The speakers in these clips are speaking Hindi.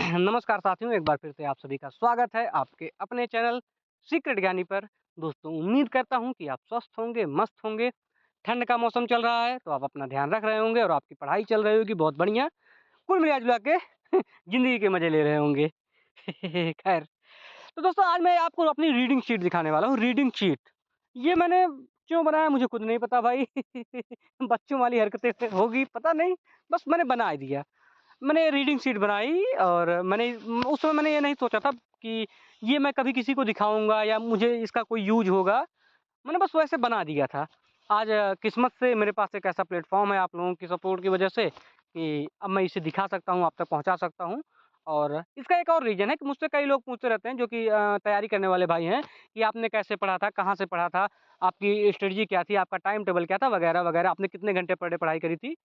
नमस्कार साथियों, एक बार फिर से आप सभी का स्वागत है आपके अपने चैनल सीक्रेट ज्ञानी पर। दोस्तों, उम्मीद करता हूँ कि आप स्वस्थ होंगे, मस्त होंगे। ठंड का मौसम चल रहा है, तो आप अपना ध्यान रख रहे होंगे और आपकी पढ़ाई चल रही होगी बहुत बढ़िया। कुल मिला-जुला के ज़िंदगी के मज़े ले रहे होंगे। खैर, तो दोस्तों आज मैं आपको अपनी रीडिंग शीट दिखाने वाला हूँ, रीडिंग शीट। ये मैंने क्यों बनाया मुझे खुद नहीं पता भाई। बच्चों वाली हरकतें होगी पता नहीं, बस मैंने बना ही दिया। मैंने रीडिंग शीट बनाई और मैंने उस समय मैंने ये नहीं सोचा था कि ये मैं कभी किसी को दिखाऊँगा या मुझे इसका कोई यूज़ होगा। मैंने बस वैसे बना दिया था। आज किस्मत से मेरे पास एक ऐसा प्लेटफ़ॉर्म है आप लोगों की सपोर्ट की वज़ह से कि अब मैं इसे दिखा सकता हूँ, आप तक पहुँचा सकता हूँ। और इसका एक और रीज़न है कि मुझसे कई लोग पूछते रहते हैं जो कि तैयारी करने वाले भाई हैं कि आपने कैसे पढ़ा था, कहाँ से पढ़ा था, आपकी स्ट्रेटजी क्या थी, आपका टाइम टेबल क्या था वगैरह-वगैरह, आपने कितने घंटे पर डे पढ़ाई करी थी।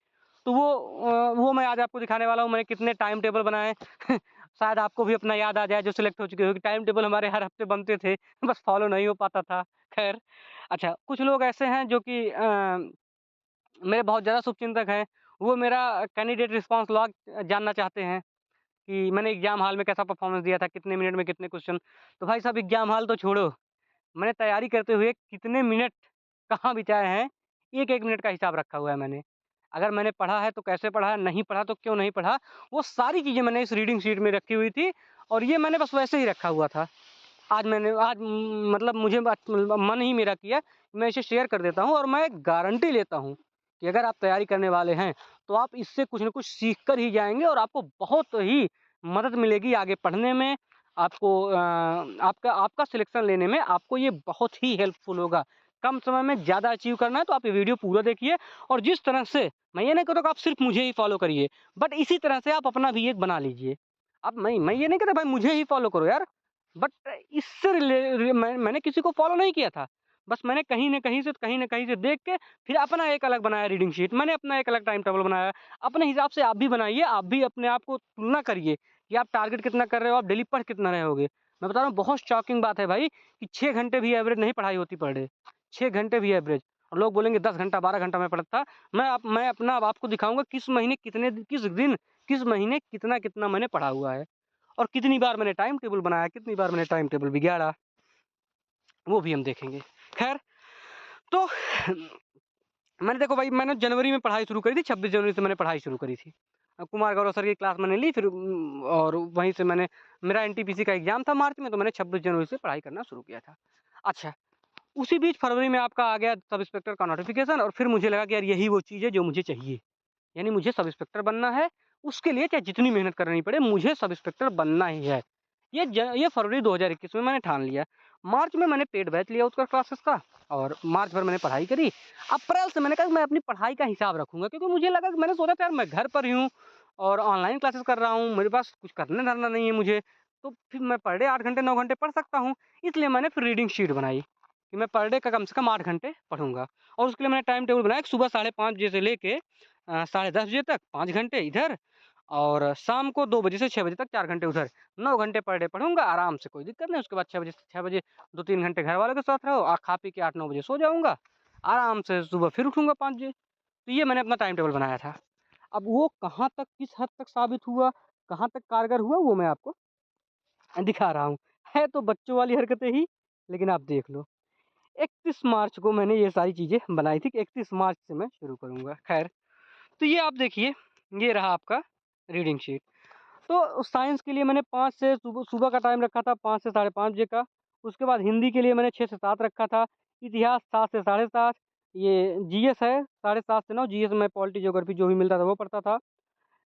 तो वो मैं आज आपको दिखाने वाला हूँ, मैंने कितने टाइम टेबल बनाए। शायद आपको भी अपना याद आ जाए जो सिलेक्ट हो चुके हो कि टाइम टेबल हमारे हर हफ्ते बनते थे, बस फ़ॉलो नहीं हो पाता था। ख़ैर, अच्छा कुछ लोग ऐसे हैं जो कि मेरे बहुत ज़्यादा शुभचिंतक हैं, वो मेरा कैंडिडेट रिस्पॉन्स लॉग जानना चाहते हैं कि मैंने एग्ज़ाम हॉल में कैसा परफ़ॉर्मेंस दिया था, कितने मिनट में कितने क्वेश्चन। तो भाई साहब एग्ज़ाम हॉल तो छोड़ो, मैंने तैयारी करते हुए कितने मिनट कहाँ बिताए हैं, एक-एक मिनट का हिसाब रखा हुआ है मैंने। अगर मैंने पढ़ा है तो कैसे पढ़ा है, नहीं पढ़ा तो क्यों नहीं पढ़ा, वो सारी चीज़ें मैंने इस रीडिंग शीट में रखी हुई थी और ये मैंने बस वैसे ही रखा हुआ था। आज मतलब मुझे मन ही मेरा किया, मैं इसे शेयर कर देता हूँ और मैं गारंटी लेता हूँ कि अगर आप तैयारी करने वाले हैं, तो आप इससे कुछ न कुछ सीख कर ही जाएँगे और आपको बहुत ही मदद मिलेगी आगे पढ़ने में, आपको आपका आपका सिलेक्शन लेने में आपको ये बहुत ही हेल्पफुल होगा। कम समय में ज़्यादा अचीव करना है तो आप ये वीडियो पूरा देखिए और जिस तरह से मैं ये नहीं कहता कि आप सिर्फ़ मुझे ही फ़ॉलो करिए, बट इसी तरह से आप अपना भी एक बना लीजिए। अब मैं ये नहीं कहता भाई मुझे ही फ़ॉलो करो यार। बट इससे मैंने किसी को फ़ॉलो नहीं किया था। बस मैंने कहीं न कहीं से देख के फिर अपना एक अलग बनाया रीडिंग शीट। मैंने अपना एक अलग टाइम टेबल बनाया। अपने हिसाब से आप भी बनाइए, आप भी अपने आप को तुलना करिए कि आप टारगेट कितना कर रहे हो, आप डेली पढ़ कितना रहे होगे। मैं बता रहा हूँ बहुत शॉकिंग बात है भाई कि 6 घंटे भी एवरेज नहीं पढ़ाई होती पर डे। 6 घंटे भी एवरेज और लोग बोलेंगे 10 घंटा, 12 घंटा मैं पढ़ता था। मैं अपना अब आपको दिखाऊँगा किस दिन, किस महीने कितना-कितना मैंने पढ़ा हुआ है। और कितनी बार मैंने टाइम टेबल बनाया, कितनी बार मैंने टाइम टेबल बिगाड़ा, वो भी हम देखेंगे। ख़ैर तो मैंने देखो भाई मैंने जनवरी में पढ़ाई शुरू करी थी, 26 जनवरी से मैंने पढ़ाई शुरू करी थी। कुमार गौरव सर की क्लास मैंने ली फिर और वहीं से मैंने मेरा एनटीपीसी का एग्ज़ाम था मार्च में तो मैंने 26 जनवरी से पढ़ाई करना शुरू किया था। अच्छा, उसी बीच फरवरी में आपका आ गया सब इंस्पेक्टर का नोटिफ़िकेशन और फिर मुझे लगा कि यार यही वो चीज़ है जो मुझे चाहिए। यानी मुझे सब इंस्पेक्टर बनना है, उसके लिए चाहे जितनी मेहनत करनी पड़े, मुझे सब इंस्पेक्टर बनना ही है। ये फरवरी 2021 में मैंने ठान लिया। मार्च में मैंने पेड बैच लिया उसका क्लासेस का और मार्च भर मैंने पढ़ाई करी। अप्रैल से मैंने कहा कि मैं अपनी पढ़ाई का हिसाब रखूँगा क्योंकि मुझे लगा कि मैंने सोचा था यार मैं घर पर ही हूँ और ऑनलाइन क्लासेस कर रहा हूँ, मेरे पास कुछ करने-धरना नहीं है मुझे, तो फिर मैं पर डे 8 घंटे 9 घंटे पढ़ सकता हूँ। इसलिए मैंने फिर रीडिंग शीट बनाई कि मैं पर डे का कम से कम 8 घंटे पढ़ूँगा और उसके लिए मैंने टाइम टेबल बनाया कि सुबह साढ़े 5 बजे से लेके साढ़े 10 बजे तक 5 घंटे इधर और शाम को 2 बजे से 6 बजे तक 4 घंटे उधर। 9 घंटे पर डे पढ़ूँगा आराम से कोई दिक्कत नहीं, उसके बाद 6 बजे 2-3 घंटे घरवालों के साथ रहो खा पी के 8-9 बजे सो जाऊँगा। आराम से सुबह फिर उठूँगा 5 बजे। तो ये मैंने अपना टाइम टेबल बनाया था। अब वो कहाँ तक किस हद तक साबित हुआ, कहाँ तक कारगर हुआ वो मैं आपको दिखा रहा हूँ। है तो बच्चों वाली हरकतें ही, लेकिन आप देख लो। 31 मार्च को मैंने ये सारी चीज़ें बनाई थी कि 31 मार्च से मैं शुरू करूँगा। ख़ैर, तो ये आप देखिए, ये रहा आपका रीडिंग शीट। तो साइंस के लिए मैंने 5 से सुबह सुबह का टाइम रखा था 5 से साढ़े 5 बजे का। उसके बाद हिंदी के लिए मैंने 6 से 7 रखा था। इतिहास 7 से साढ़े 7, ये जीएस है साढ़े 7 से 9, जीएस में पॉलिटी, ज्योग्राफी जो भी मिलता था वो पढ़ता था।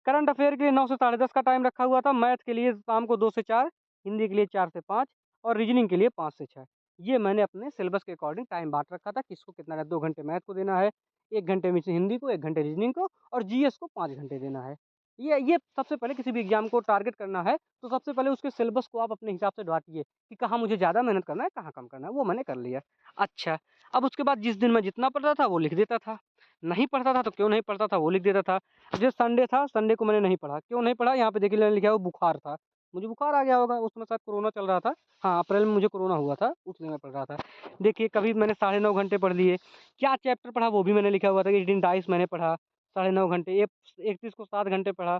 करंट अफ़ेयर के लिए 9 से साढ़े 10 का टाइम रखा हुआ था। मैथ के लिए शाम को 2 से 4, हिंदी के लिए 4 से 5 और रीजनिंग के लिए 5 से 6। ये मैंने अपने सिलेबस के अकॉर्डिंग टाइम बाँट रखा था, किसको कितना है, 2 घंटे मैथ को देना है, 1 घंटे में से हिंदी को, 1 घंटे रीजनिंग को और जीएस को 5 घंटे देना है। ये सबसे पहले किसी भी एग्ज़ाम को टारगेट करना है, तो सबसे पहले उसके सिलेबस को आप अपने हिसाब से बाँटिए कि कहाँ मुझे ज़्यादा मेहनत करना है, कहाँ कम करना है, वो मैंने कर लिया। अच्छा, अब उसके बाद जिस दिन मैं जितना पढ़ता था, वो लिख देता था। नहीं पढ़ता था, तो क्यों नहीं पढ़ता था, वो लिख देता था। जो संडे था, संडे को मैंने नहीं पढ़ा। क्यों नहीं पढ़ा? यहाँ पे देखिए मैंने लिखा है वो बुखार था। मुझे बुखार आ गया होगा, उस समय शायद कोरोना चल रहा था। हाँ, अप्रैल में मुझे कोरोना हुआ था, उसलिए मैं पढ़ रहा था। देखिए कभी मैंने साढ़े 9 घंटे पढ़ लिए। क्या चैप्टर पढ़ा वो भी मैंने लिखा हुआ था कि 18 डाइस मैंने पढ़ा, साढ़े 9 घंटे। 31 को 7 घंटे पढ़ा।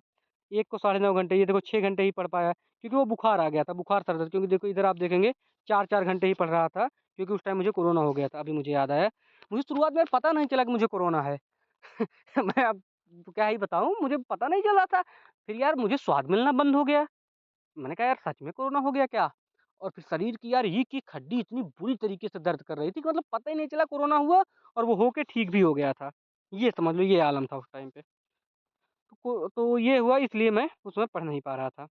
एक को 9.5 घंटे, ये देखो 6 घंटे ही पढ़ पाया क्योंकि वो बुखार आ गया था, बुखार सर दर्द। क्योंकि देखो इधर आप देखेंगे 4-4 घंटे ही पढ़ रहा था क्योंकि उस टाइम मुझे कोरोना हो गया था, अभी मुझे याद आया। मुझे शुरुआत में पता नहीं चला कि मुझे कोरोना है। मैं अब क्या ही बताऊँ, मुझे पता नहीं चला था। फिर यार मुझे स्वाद मिलना बंद हो गया। मैंने कहा यार सच में कोरोना हो गया क्या? और फिर शरीर की यार ईख की हड्डी इतनी बुरी तरीके से दर्द कर रही थी कि मतलब पता ही नहीं चला कोरोना हुआ और वो होके ठीक भी हो गया था। ये समझ लो ये आलम था उस टाइम पे। तो ये हुआ इसलिए मैं उसमें पढ़ नहीं पा रहा था।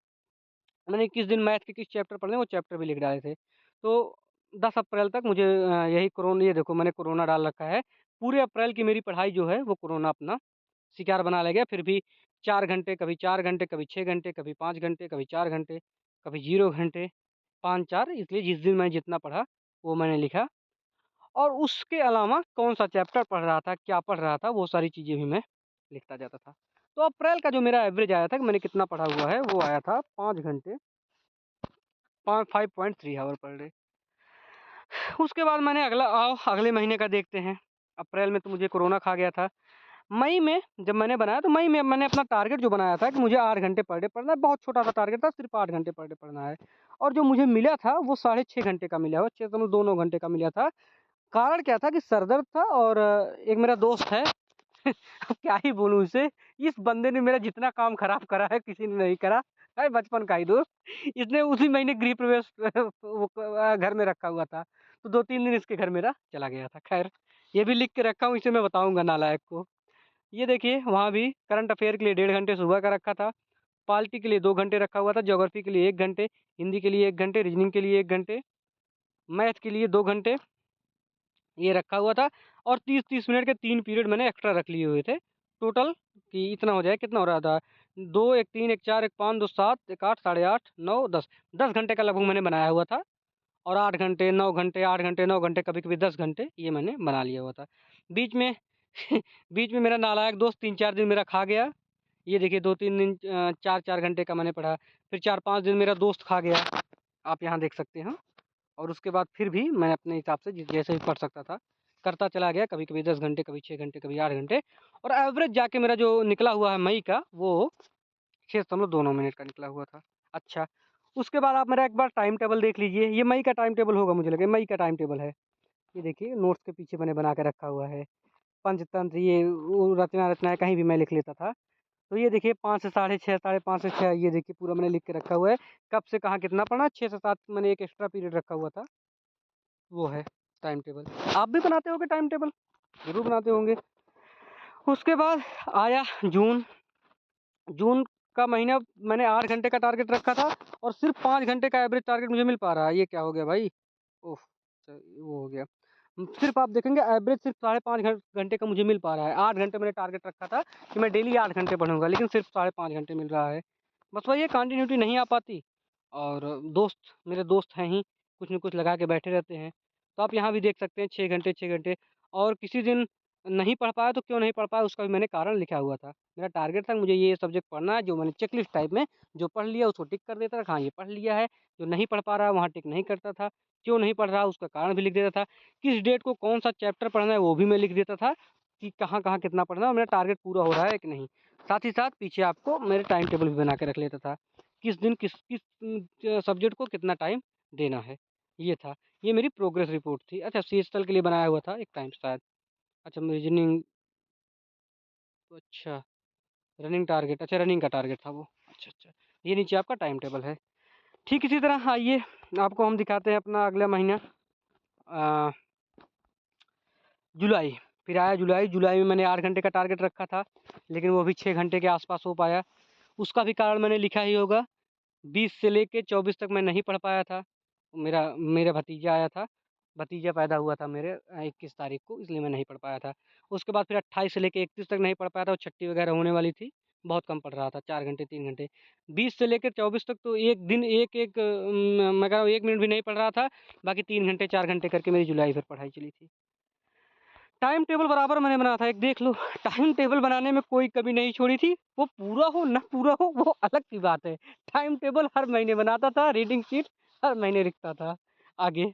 मैंने किस दिन मैथ के किस चैप्टर पढ़ने वो चैप्टर भी लिख डाले थे। तो 10 अप्रैल तक मुझे यही कोरोना, ये देखो मैंने कोरोना डाल रखा है। पूरे अप्रैल की मेरी पढ़ाई जो है वो कोरोना अपना शिकार बना ले गया। फिर भी 4 घंटे, कभी 4 घंटे, कभी 6 घंटे, कभी 5 घंटे, कभी 4 घंटे, कभी 0 घंटे, 5-4, इसलिए जिस दिन मैं जितना पढ़ा वो मैंने लिखा। और उसके अलावा कौन-सा चैप्टर पढ़ रहा था, क्या पढ़ रहा था, वो सारी चीज़ें भी मैं लिखता जाता था। तो अप्रैल का जो मेरा एवरेज आया था कि मैंने कितना पढ़ा हुआ है, वो आया था 5 घंटे, 5.3 हावर पर डे। उसके बाद मैंने अगले महीने का देखते हैं। अप्रैल में तो मुझे कोरोना खा गया था। मई में जब मैंने बनाया तो मई में मैंने अपना टारगेट जो बनाया था कि मुझे 8 घंटे पर डे पढ़ना है, बहुत छोटा-सा टारगेट था, सिर्फ़ 8 घंटे पर डे पढ़ना है। और जो मुझे मिला था वो साढ़े 6 घंटे का मिला, वो 6.29 घंटे का मिला था। कारण क्या था कि सर दर्द था और एक मेरा दोस्त है। अब क्या ही बोलूँ उसे, इस बंदे ने मेरा जितना काम खराब करा है किसी ने नहीं करा। है बचपन का ही दोस्त। इसने उसी महीने गृह प्रवेश घर में रखा हुआ था। तो 2-3 दिन इसके घर मेरा चला गया था। ख़ैर ये भी लिख के रखा हूँ, इसे मैं बताऊँगा नालायक को। ये देखिए वहाँ भी करंट अफ़ेयर के लिए 1.5 घंटे सुबह का रखा था, पॉलिटी के लिए 2 घंटे रखा हुआ था, ज्योग्राफ़ी के लिए 1 घंटे, हिंदी के लिए 1 घंटे, रीज़निंग के लिए 1 घंटे, मैथ के लिए 2 घंटे ये रखा हुआ था। और 30-30 मिनट के 3 पीरियड मैंने एक्स्ट्रा रख लिए हुए थे। टोटल कि इतना हो जाए, कितना हो रहा था? 2, 1 3, 1 4, 1 5, 2 7, 1 8, साढ़े 8, 9, 10। 10 घंटे का लगभग मैंने बनाया हुआ था। और 8 घंटे, 9 घंटे, 8 घंटे, 9 घंटे, कभी-कभी 10 घंटे ये मैंने बना लिया हुआ था। बीच में बीच में मेरा नालायक दोस्त 3-4 दिन मेरा खा गया। ये देखिए 2-3 दिन 4-4 घंटे का मैंने पढ़ा। फिर 4-5 दिन मेरा दोस्त खा गया। आप यहाँ देख सकते हैं। और उसके बाद फिर भी मैं अपने हिसाब से जैसे भी पढ़ सकता था, करता चला गया। कभी-कभी 10 घंटे, कभी 6 घंटे, कभी 8 घंटे। और एवरेज जाके मेरा जो निकला हुआ है मई का, वो 6.29 मिनट का निकला हुआ था। अच्छा, उसके बाद आप मेरा एक बार टाइम टेबल देख लीजिए। ये मई का टाइम टेबल होगा, मुझे लगा मई का टाइम टेबल है। ये देखिए नोट्स के पीछे मैंने बना के रखा हुआ है। पंचतंत्र, ये वो रचनाएँ कहीं भी मैं लिख लेता था। तो ये देखिए 5 से साढ़े 6, साढ़े 5 से 6, ये देखिए पूरा मैंने लिख के रखा हुआ है। कब से कहाँ कितना पढ़ना, 6 से 7 मैंने एक एक्स्ट्रा पीरियड रखा हुआ था। वो है टाइम टेबल। आप भी बनाते होंगे टाइम टेबल? ज़रूर बनाते होंगे। उसके बाद आया जून। जून का महीना मैंने 8 घंटे का टारगेट रखा था और सिर्फ़ 5 घंटे का एवरेज टारगेट मुझे मिल पा रहा है। ये क्या हो गया भाई? ओह! वो हो गया। सिर्फ़ आप देखेंगे एवरेज सिर्फ़ साढ़े 5 घंटे का मुझे मिल पा रहा है। 8 घंटे मैंने टारगेट रखा था कि मैं डेली 8 घंटे पढ़ूँगा, लेकिन सिर्फ़ साढ़े 5 घंटे मिल रहा है। बस वही है, कंटिन्यूटी नहीं आ पाती। और मेरे दोस्त हैं ही, कुछ न कुछ लगा के बैठे रहते हैं। तो आप यहाँ भी देख सकते हैं 6 घंटे, 6 घंटे। और किसी दिन नहीं पढ़ पाया तो क्यों नहीं पढ़ पाया उसका भी मैंने कारण लिखा हुआ था। मेरा टारगेट था मुझे ये सब्जेक्ट पढ़ना है, जो मैंने चेकलिस्ट टाइप में जो पढ़ लिया उसको टिक कर देता था, हाँ, ये पढ़ लिया है। जो नहीं पढ़ पा रहा है वहाँ टिक नहीं करता था। क्यों नहीं पढ़ रहा उसका कारण भी लिख देता था। किस डेट को कौन-सा चैप्टर पढ़ना है वो भी मैं लिख देता था कि कहाँ-कहाँ कितना पढ़ना है और मेरा टारगेट पूरा हो रहा है कि नहीं। साथ ही साथ पीछे आपको मेरे टाइम टेबल भी बना के रख लेता था। किस दिन किस किस सब्जेक्ट को कितना टाइम देना है, ये था। ये मेरी प्रोग्रेस रिपोर्ट थी। अच्छा, सीएसएल के लिए बनाया हुआ था एक टाइम शायद। अच्छा, रीजनिंग, अच्छा, रनिंग टारगेट, अच्छा रनिंग का टारगेट था वो। अच्छा, अच्छा। ये नीचे आपका टाइम टेबल है। ठीक इसी तरह आइए आपको हम दिखाते हैं अपना अगला महीना, अ, जुलाई। फिर आया जुलाई। जुलाई में मैंने 8 घंटे का टारगेट रखा था, लेकिन वो भी 6 घंटे के आस-पास हो पाया। उसका भी कारण मैंने लिखा ही होगा। 20 से लेके 24 तक मैं नहीं पढ़ पाया था। मेरा मेरा भतीजा आया था, भतीजा पैदा हुआ था मेरे 21 तारीख को, इसलिए मैं नहीं पढ़ पाया था। उसके बाद फिर 28 से लेके 31 तक नहीं पढ़ पाया था और छुट्टी वगैरह होने वाली थी। बहुत कम पढ़ रहा था, 4 घंटे, 3 घंटे। 20 से लेकर 24 तक तो एक दिन एक-एक मैं कह रहा हूँ 1 मिनट भी नहीं पढ़ रहा था। बाकी 3 घंटे, 4 घंटे करके मेरी जुलाई भर पढ़ाई चली थी। टाइम टेबल बराबर मैंने बना था, एक देख लो। टाइम टेबल बनाने में कोई कमी नहीं छोड़ी थी। वो पूरा हो ना पूरा हो वो अलग की बात है। टाइम टेबल हर महीने बनाता था, रीडिंग शीट हर महीने लिखता था आगे।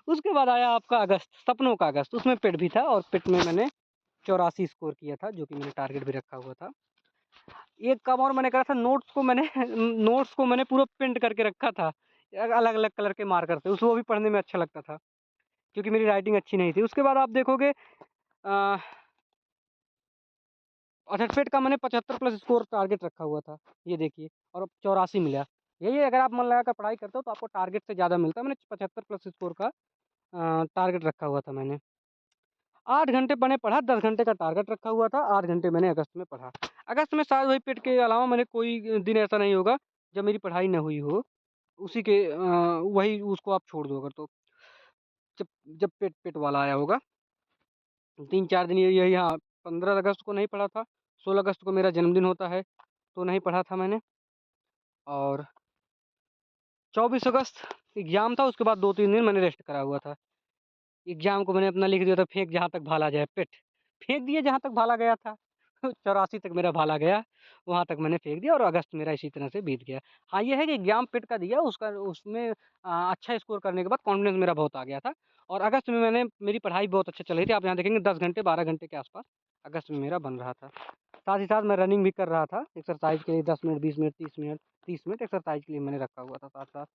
उसके बाद आया आपका अगस्त, सपनों का अगस्त। उसमें पिट भी था और पिट में मैंने 84 स्कोर किया था, जो कि मैंने टारगेट भी रखा हुआ था। एक काम और मैंने करा था, नोट्स को मैंने पूरा प्रिंट करके रखा था, अलग-अलग कलर के मार्कर से, उस वो भी पढ़ने में अच्छा लगता था, क्योंकि मेरी राइटिंग अच्छी नहीं थी। उसके बाद आप देखोगे अ, अच्छा टेट का मैंने 75 प्लस स्कोर टारगेट रखा हुआ था, ये देखिए, और अब 84 मिला। यही है, अगर आप मन लगा कर पढ़ाई करते हो तो आपको टारगेट से ज़्यादा मिलता है। मैंने 75 प्लस स्कोर का टारगेट रखा हुआ था मैंने। 8 घंटे मैंने पढ़ा, 10 घंटे का टारगेट रखा हुआ था, 8 घंटे मैंने अगस्त में पढ़ा। अगस्त में शायद वही पेट के अलावा मैंने कोई दिन ऐसा नहीं होगा जब मेरी पढ़ाई ना हुई हो। उसी के वही उसको आप छोड़ दो अगर तो, जब जब पेट पेट वाला आया होगा। 3-4 दिन यही, हाँ, 15 अगस्त को नहीं पढ़ा था, 16 अगस्त को मेरा जन्मदिन होता है, तो नहीं पढ़ा था मैंने। और 24 अगस्त एग्ज़ाम था, उसके बाद 2-3 दिन मैंने रेस्ट करा हुआ था। एग्ज़ाम को मैंने अपना लिख दिया था, फेंक जहाँ तक भाला जाए पेट। फेंक दिए जहाँ तक भाला गया था। 84 तक मेरा भाला गया, वहाँ तक मैंने फेंक दिया और अगस्त मेरा इसी तरह से बीत गया। हाँ, ये है कि एग्ज़ाम पेट का दिया, उसका उसमें अच्छा स्कोर करने के बाद कॉन्फिडेंस मेरा बहुत आ गया था, और अगस्त में मेरी पढ़ाई बहुत अच्छे चल रही थी। आप यहाँ देखेंगे 10 घंटे 12 घंटे के आस-पास अगस्त में मेरा बन रहा था। साथ ही साथ मैं रनिंग भी कर रहा था, एक्सरसाइज़ के लिए 10 मिनट, 20 मिनट, 30 मिनट एक्सरसाइज़ के लिए मैंने रखा हुआ था साथ-साथ।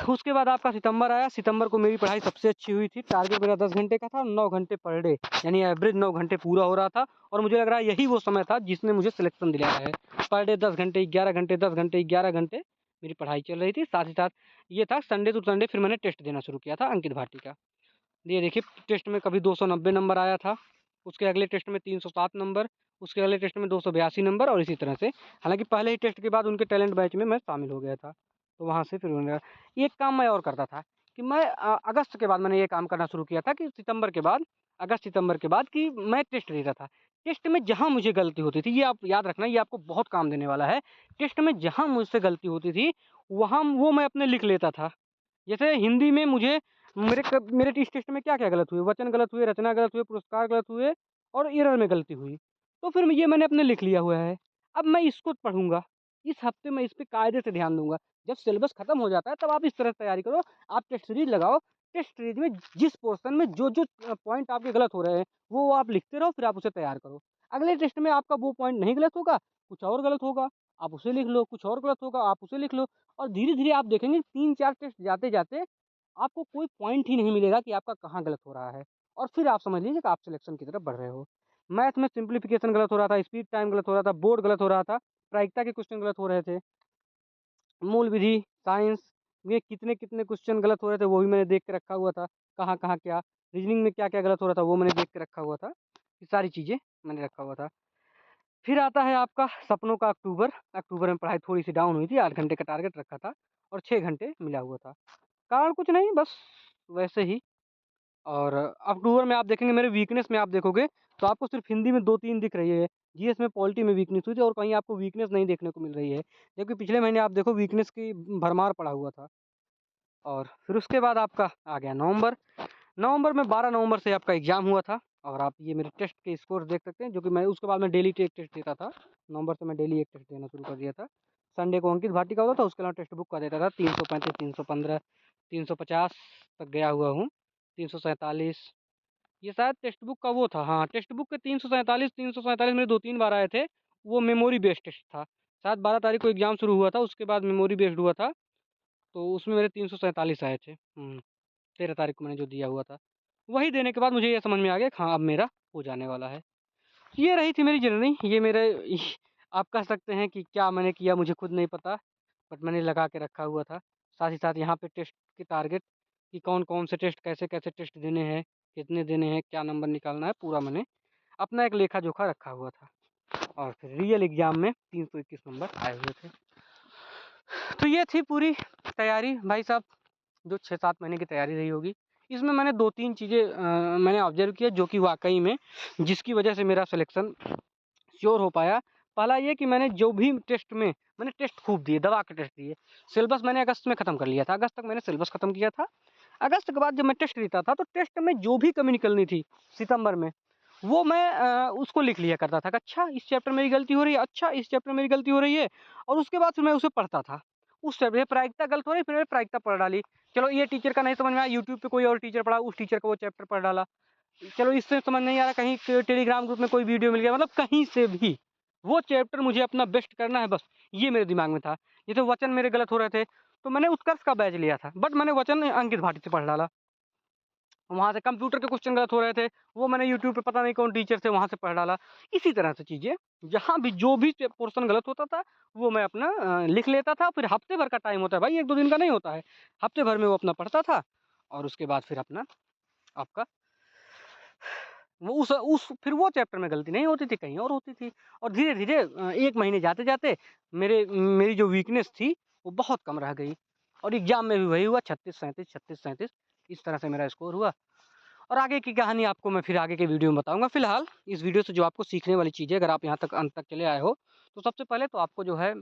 उसके बाद आपका सितंबर आया, सितंबर को मेरी पढ़ाई सबसे अच्छी हुई थी। टारगेट मेरा 10 घंटे का था, 9 घंटे पर डे, यानी एवरेज 9 घंटे पूरा हो रहा था, और मुझे लग रहा है यही वो समय था जिसने मुझे सिलेक्शन दिलाया है। पर डे 10 घंटे, 11 घंटे, 10 घंटे, 11 घंटे मेरी पढ़ाई चल रही थी। साथ ही साथ ये था, संडे टू संडे फिर मैंने टेस्ट देना शुरू किया था अंकित भाटी का। ये देखिए, टेस्ट में कभी 290 नंबर आया था, उसके अगले टेस्ट में 307 नंबर, उसके अगले टेस्ट में 282 नंबर, और इसी तरह से। हालाँकि पहले ही टेस्ट के बाद उनके टैलेंट बैच में मैं शामिल हो गया था, तो वहाँ से फिर मैंने एक काम मैं और करता था कि मैं अगस्त के बाद मैंने ये काम करना शुरू किया था कि सितंबर के बाद, अगस्त-सितंबर के बाद, कि मैं टेस्ट देता था। टेस्ट में जहाँ मुझे गलती होती थी, ये आप याद रखना, ये आपको बहुत काम देने वाला है। टेस्ट में जहाँ मुझसे गलती होती थी, वहाँ वो मैं अपने लिख लेता था। जैसे हिंदी में मुझे मेरे इस टेस्ट में क्या-क्या गलत हुए, वचन गलत हुए, रचना गलत हुए, पुरस्कार गलत हुए, और एरर में गलती हुई। तो फिर ये मैंने अपने लिख लिया हुआ है। अब मैं इसको पढ़ूँगा, इस हफ्ते मैं इस पे कायदे से ध्यान दूँगा। जब सिलेबस खत्म हो जाता है तब आप इस तरह से तैयारी करो, आप टेस्ट सीरीज़ लगाओ, टेस्ट सीरीज़ में जिस पोर्शन में जो-जो पॉइंट आपके गलत हो रहे हैं, वो आप लिखते रहो, फिर आप उसे तैयार करो। अगले टेस्ट में आपका वो पॉइंट नहीं गलत होगा, कुछ और गलत होगा, आप उसे लिख लो, कुछ और गलत होगा, आप उसे लिख लो, और धीरे-धीरे आप देखेंगे 3-4 टेस्ट जाते-जाते आपको कोई पॉइंट ही नहीं मिलेगा कि आपका कहाँ गलत हो रहा है, और फिर आप समझ लीजिए कि आप सिलेक्शन की तरफ बढ़ रहे हो। मैथ में सिम्प्लिफिकेशन गलत हो रहा था, स्पीड टाइम गलत हो रहा था, बोर्ड गलत हो रहा था, प्रायिकता के क्वेश्चन गलत हो रहे थे, मूल विधि, साइंस में कितने-कितने क्वेश्चन गलत हो रहे थे, वो भी मैंने देख के रखा हुआ था, कहाँ-कहाँ क्या, रीज़निंग में क्या-क्या गलत हो रहा था, वो मैंने देख के रखा हुआ था। ये सारी चीज़ें मैंने रखा हुआ था। फिर आता है आपका सपनों का अक्टूबर। अक्टूबर में पढ़ाई थोड़ी-सी डाउन हुई थी, 8 घंटे का टारगेट रखा था और 6 घंटे मिला हुआ था। कारण कुछ नहीं, बस वैसे ही। और अक्टूबर में आप देखेंगे, मेरे वीकनेस में आप देखोगे तो आपको सिर्फ़ हिंदी में 2-3 दिख रही है। जीएस में, पॉलिटी में वीकनेस हुई थी, और कहीं आपको वीकनेस नहीं देखने को मिल रही है। जबकि पिछले महीने आप देखो वीकनेस की भरमार पड़ा हुआ था। और फिर उसके बाद आपका आ गया नवंबर। नवंबर में 12 नवंबर से आपका एग्ज़ाम हुआ था, और आप ये मेरे टेस्ट के स्कोर देख सकते हैं, जो कि मैं उसके बाद मैं डेली टेस्ट देता था। नवंबर से मैं डेली एक टेस्ट देना शुरू कर दिया था। संडे को अंकित भाटी का होता था, उसके अलावा टेक्स्ट बुक का देता था। 335, 315, 350 तक गया हुआ हूँ। 347, ये शायद टेक्स्ट बुक का वो था, हाँ, टेक्स्ट बुक के 347 मेरे 2-3 बार आए थे। वो मेमोरी बेस्ड टेस्ट था। शायद 12 तारीख को एग्ज़ाम शुरू हुआ था, उसके बाद मेमोरी बेस्ड हुआ था, तो उसमें मेरे 347 आए थे। 13 तारीख को मैंने जो दिया हुआ था। वही देने के बाद मुझे ये समझ में आ गया कि हाँ, अब मेरा हो जाने वाला है। ये रही थी मेरी जर्नी, ये मेरे आप कह सकते हैं कि क्या मैंने किया मुझे खुद नहीं पता, बट मैंने लगा के रखा हुआ था। साथ ही साथ यहाँ पे टेस्ट के टारगेट, कि कौन-कौन से टेस्ट, कैसे-कैसे टेस्ट देने हैं, कितने देने हैं, क्या नंबर निकालना है, पूरा मैंने अपना एक लेखा-जोखा रखा हुआ था। और फिर रियल एग्ज़ाम में 321 नंबर आए हुए थे। तो ये थी पूरी तैयारी भाई साहब, जो 6-7 महीने की तैयारी रही होगी। इसमें मैंने 2-3 चीज़ें मैंने ऑब्ज़र्व किया, जो कि वाक़ई में जिसकी वजह से मेरा सिलेक्शन श्योर हो पाया। पहला ये कि मैंने जो भी टेस्ट में, मैंने टेस्ट खूब दिए, दबा के टेस्ट दिए। सिलेबस मैंने अगस्त में ख़त्म कर लिया था, अगस्त तक मैंने सिलेबस ख़त्म किया था। अगस्त के बाद जब मैं टेस्ट देता था, तो टेस्ट में जो भी कमी निकलनी थी सितंबर में, वो मैं उसको लिख लिया करता था कि अच्छा इस चैप्टर में मेरी गलती हो रही है, अच्छा इस चैप्टर में मेरी गलती हो रही है, और उसके बाद फिर मैं उसे पढ़ता था। उस चैप्टर में प्रायिकता गलत हो रही है, फिर मैंने प्रायिकता पढ़ डाली। चलो ये टीचर का नहीं समझ में आया, यूट्यूब पे कोई और टीचर पढ़ा, उस टीचर का वो चैप्टर पढ़ डाला। चलो इससे समझ नहीं आ रहा, कहीं टेलीग्राम ग्रुप में कोई वीडियो मिल गया, मतलब कहीं से भी वो चैप्टर मुझे अपना बेस्ट करना है, बस ये मेरे दिमाग में था। जैसे वचन मेरे गलत हो रहे थे, तो मैंने उत्कर्ष का बैच लिया था, बट मैंने वचन अंकित भाटी से पढ़ डाला। वहाँ से कंप्यूटर के क्वेश्चन गलत हो रहे थे, वो मैंने यूट्यूब पे पता नहीं कौन टीचर थे वहाँ से पढ़ डाला। इसी तरह से चीज़ें, जहाँ भी जो भी पोर्शन गलत होता था, वो मैं अपना लिख लेता था। फिर हफ्ते भर का टाइम होता है भाई, 1-2 दिन का नहीं होता है। हफ्ते भर में वो अपना पढ़ता था, और उसके बाद फिर अपना आपका वो उस फिर वो चैप्टर में गलती नहीं होती थी, कहीं और होती थी। और धीरे-धीरे 1 महीने जाते-जाते मेरी जो वीकनेस थी, वो बहुत कम रह गई, और एग्ज़ाम में भी वही हुआ 36-37, 36-37, इस तरह से मेरा स्कोर हुआ। और आगे की कहानी आपको मैं फिर आगे के वीडियो में बताऊँगा। फिलहाल इस वीडियो से जो आपको सीखने वाली चीज़ है, अगर आप यहाँ तक अंत तक चले आए हो, तो सबसे पहले तो आपको जो है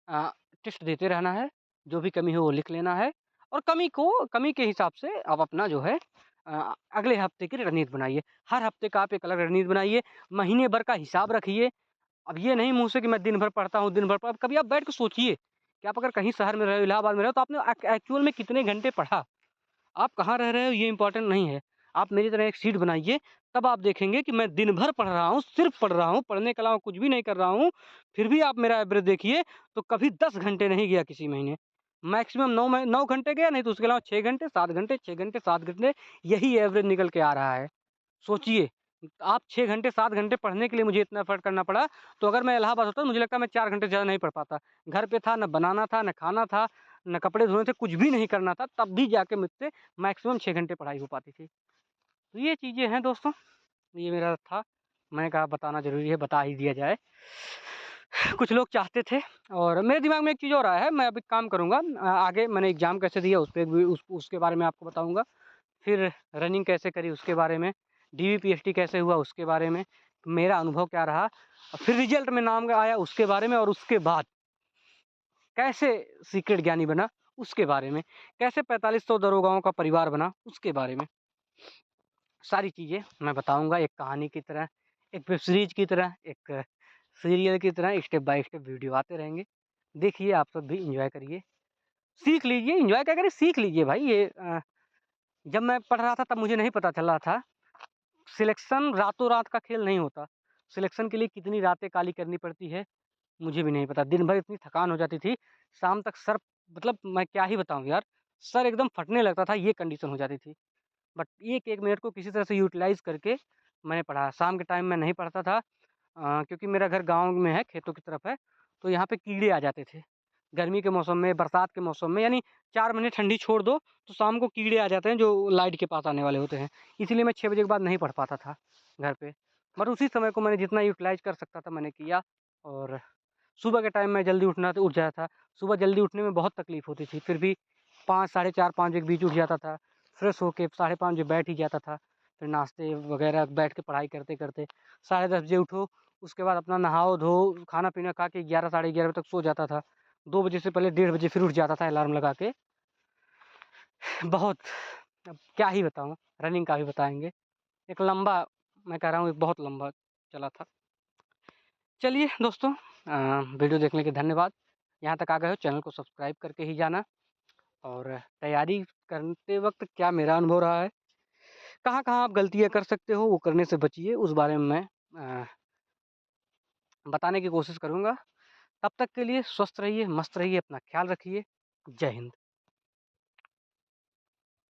अ, टेस्ट देते रहना है, जो भी कमी हो वो लिख लेना है, और कमी के हिसाब से आप अपना जो है अगले हफ्ते की रणनीति बनाइए। हर हफ्ते का आप एक अलग रणनीति बनाइए, महीने भर का हिसाब रखिए। अब ये नहीं मुँह से कि मैं दिन भर पढ़ता हूँ, दिन भर अब कभी आप बैठ के सोचिए कि आप अगर कहीं शहर में रहे हो, इलाहाबाद में रहे हो, तो आपने एक्चुअल में कितने घंटे पढ़ा? आप कहाँ रह रहे हो ये इम्पोर्टेंट नहीं है। आप मेरी तरह एक शीट बनाइए, तब आप देखेंगे कि मैं दिन भर पढ़ रहा हूँ, सिर्फ़ पढ़ रहा हूँ, पढ़ने के अलावा कुछ भी नहीं कर रहा हूँ। फिर भी आप मेरा एवरेज देखिए, तो कभी 10 घंटे नहीं गया किसी महीने। मैक्सिमम 9 घंटे गया, नहीं तो उसके अलावा 6 घंटे, 7 घंटे, 6 घंटे, 7 घंटे, यही एवरेज निकल के आ रहा है। सोचिए, आप 6 घंटे, 7 घंटे पढ़ने के लिए मुझे इतना एफ़र्ट करना पड़ा, तो अगर मैं इलाहाबाद होता तो मुझे लगता है मैं 4 घंटे से ज़्यादा नहीं पढ़ पाता। घर पे था, ना बनाना था, ना खाना था, ना कपड़े धोने थे, कुछ भी नहीं करना था, तब भी जाके मुझसे मैक्सिमम 6 घंटे पढ़ाई हो पाती थी। तो ये चीज़ें हैं दोस्तों, ये मेरा था, मैंने कहा बताना ज़रूरी है, बता ही दिया जाए। कुछ लोग चाहते थे, और मेरे दिमाग में एक चीज़ और आया है, मैं अभी काम करूँगा। आगे मैंने एग्ज़ाम कैसे दिया उस पे भी उसके बारे में आपको बताऊँगा। फिर रनिंग कैसे करी उसके बारे में, डीवीपीएसटी कैसे हुआ उसके बारे में, मेरा अनुभव क्या रहा, फिर रिज़ल्ट में नाम आया उसके बारे में, और उसके बाद कैसे सीक्रेट ज्ञानी बना उसके बारे में, कैसे 4500 दरोगाओं का परिवार बना उसके बारे में। सारी चीज़ें मैं बताऊँगा एक कहानी की तरह, एक वेब सीरीज़ की तरह, एक सीरियल की तरह, स्टेप बाय स्टेप वीडियो आते रहेंगे। देखिए, आप सब भी एन्जॉय करिए, सीख लीजिए, एन्जॉय क्या करें, सीख लीजिए भाई। ये जब मैं पढ़ रहा था तब मुझे नहीं पता चल रहा था, सिलेक्शन रातों-रात का खेल नहीं होता। सिलेक्शन के लिए कितनी रातें काली करनी पड़ती है, मुझे भी नहीं पता। दिन भर इतनी थकान हो जाती थी, शाम तक सर, मतलब मैं क्या ही बताऊँ यार, सर एकदम फटने लगता था, ये कंडीशन हो जाती थी। बट एक-एक मिनट को किसी तरह से यूटिलाइज़ करके मैंने पढ़ा। शाम के टाइम मैं नहीं पढ़ता था, क्योंकि मेरा घर गाँव में है, खेतों की तरफ है, तो यहाँ पे कीड़े आ जाते थे। गर्मी के मौसम में, बरसात के मौसम में, यानी 4 महीने ठंडी छोड़ दो, तो शाम को कीड़े आ जाते हैं जो लाइट के पास आने वाले होते हैं। इसीलिए मैं 6 बजे के बाद नहीं पढ़ पाता था घर पे। बट उसी समय को मैंने जितना यूटिलाइज़ कर सकता था मैंने किया, और सुबह के टाइम में जल्दी उठ जाता था। सुबह जल्दी उठने में बहुत तकलीफ़ होती थी, फिर भी 5 साढ़े 4 5 बजे के बीच उठ जाता था। फ्रेश होके साढ़े 5 बजे बैठ ही जाता था। फिर नाश्ते वगैरह बैठ के पढ़ाई करते-करते साढ़े 10 बजे उठो, उसके बाद अपना नहाओ-धो, खाना-पीना खा के 11 साढ़े 11 बजे तक सो जाता था। 2 बजे से पहले 1:30 बजे फिर उठ जाता था अलार्म लगा के। बहुत, अब क्या ही बताऊँ, रनिंग का भी बताएँगे। एक लंबा, मैं कह रहा हूँ एक बहुत लंबा चला था। चलिए दोस्तों, वीडियो देखने के धन्यवाद। यहाँ तक आ गए हो, चैनल को सब्सक्राइब करके ही जाना, और तैयारी करते वक़्त क्या मेरा अनुभव रहा है, कहाँ-कहाँ आप गलतियाँ कर सकते हो, वो करने से बचिए, उस बारे में मैं बताने की कोशिश करूँगा। तब तक के लिए स्वस्थ रहिए, मस्त रहिए, अपना ख़्याल रखिए। जय हिंद।